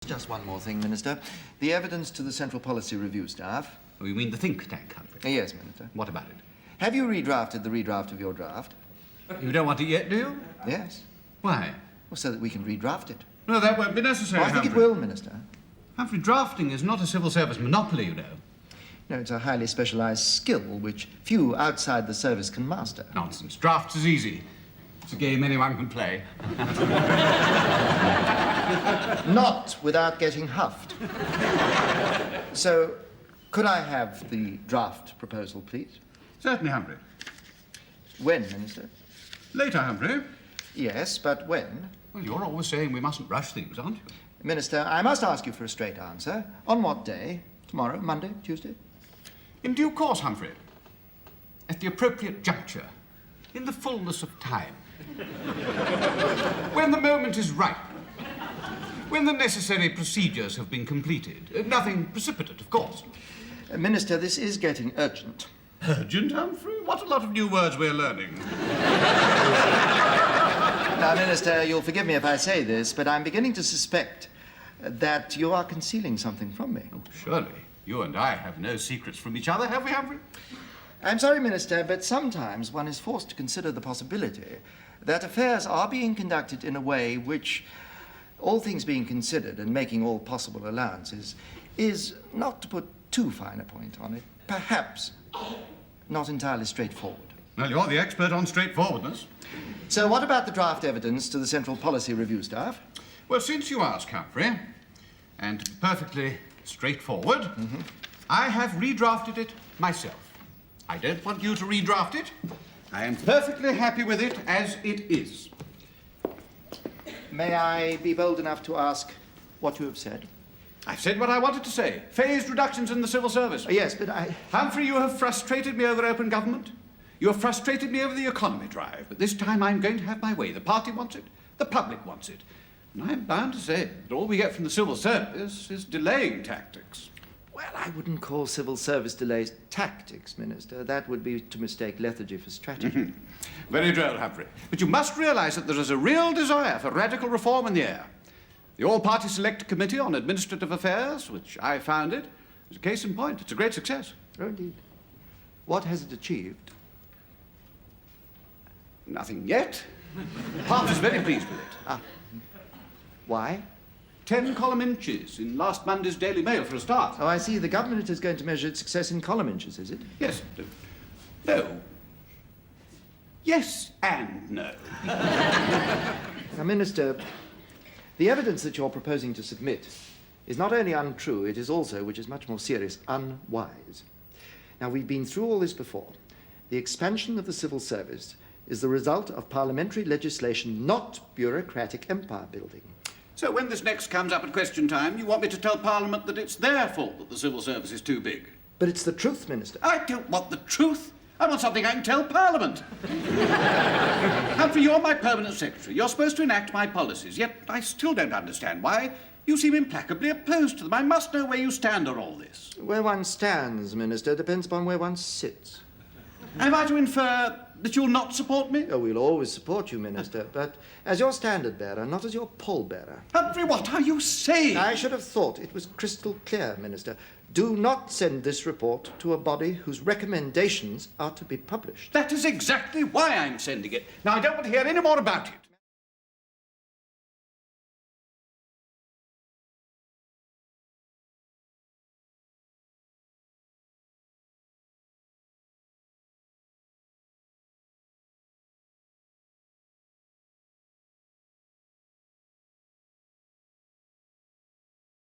Just one more thing, Minister. The evidence to the Central Policy Review staff. Oh, you mean the think tank, Humphrey? Yes, Minister. What about it? Have you redrafted the redraft of your draft? You don't want it yet, do you? Yes. Why? Well, so that we can redraft it. No, that won't be necessary, Oh, I think Humphrey. it will, Minister. Humphrey, drafting is not a civil service monopoly, you know. No, it's a highly specialized skill which few outside the service can master. Nonsense. Drafts is easy. It's a game anyone can play. Not without getting huffed. So, could I have the draft proposal, please? Certainly, Humphrey. When, Minister? Later, Humphrey. Yes, but when? Well, you're always saying we mustn't rush things, aren't you? Minister, I must ask you for a straight answer. On what day? Tomorrow, Monday, Tuesday? In due course, Humphrey. At the appropriate juncture. In the fullness of time. When the moment is ripe. When the necessary procedures have been completed. Nothing precipitate, of course. Minister, this is getting urgent. Urgent, Humphrey? What a lot of new words we're learning. Now, Minister, you'll forgive me if I say this, but I'm beginning to suspect that you are concealing something from me. Oh, surely. You and I have no secrets from each other, have we, Humphrey? I'm sorry, Minister, but sometimes one is forced to consider the possibility that affairs are being conducted in a way which, all things being considered and making all possible allowances, is, not to put too fine a point on it, perhaps not entirely straightforward. Well, you're the expert on straightforwardness. So what about the draft evidence to the Central Policy Review staff? Well, since you ask, Humphrey, and to be perfectly straightforward, I have redrafted it myself. I don't want you to redraft it. I am perfectly happy with it as it is. May I be bold enough to ask what you have said? I've said what I wanted to say. Phased reductions in the civil service. Yes, but I... Humphrey, you have frustrated me over open government. You have frustrated me over the economy drive. But this time I'm going to have my way. The party wants it. The public wants it. And I'm bound to say that all we get from the civil service is delaying tactics. Well, I wouldn't call civil service delays tactics, Minister. That would be to mistake lethargy for strategy. Very droll, Humphrey. But you must realise that there is a real desire for radical reform in the air. The All-Party Select Committee on Administrative Affairs, which I founded, is a case in point. It's a great success. Oh, indeed. What has it achieved? Nothing yet. The party is very pleased with it. Ah. Why? 10 column inches in last Monday's Daily Mail for a start. Oh, I see. The government is going to measure its success in column inches, is it? Yes. No. Yes and no. Now, Minister, the evidence that you're proposing to submit is not only untrue, it is also, which is much more serious, unwise. Now, we've been through all this before. The expansion of the civil service is the result of parliamentary legislation, not bureaucratic empire building. So when this next comes up at question time, you want me to tell Parliament that it's their fault that the civil service is too big? But it's the truth, Minister. I don't want the truth. I want something I can tell Parliament. Humphrey, you're my permanent secretary. You're supposed to enact my policies, yet I still don't understand why you seem implacably opposed to them. I must know where you stand on all this. Where one stands, Minister, depends upon where one sits. Am I to infer that you'll not support me? Oh, we'll always support you, Minister, but as your standard-bearer, not as your pall-bearer. Humphrey, what are you saying? I should have thought it was crystal clear, Minister. Do not send this report to a body whose recommendations are to be published. That is exactly why I'm sending it. Now, I don't want to hear any more about it.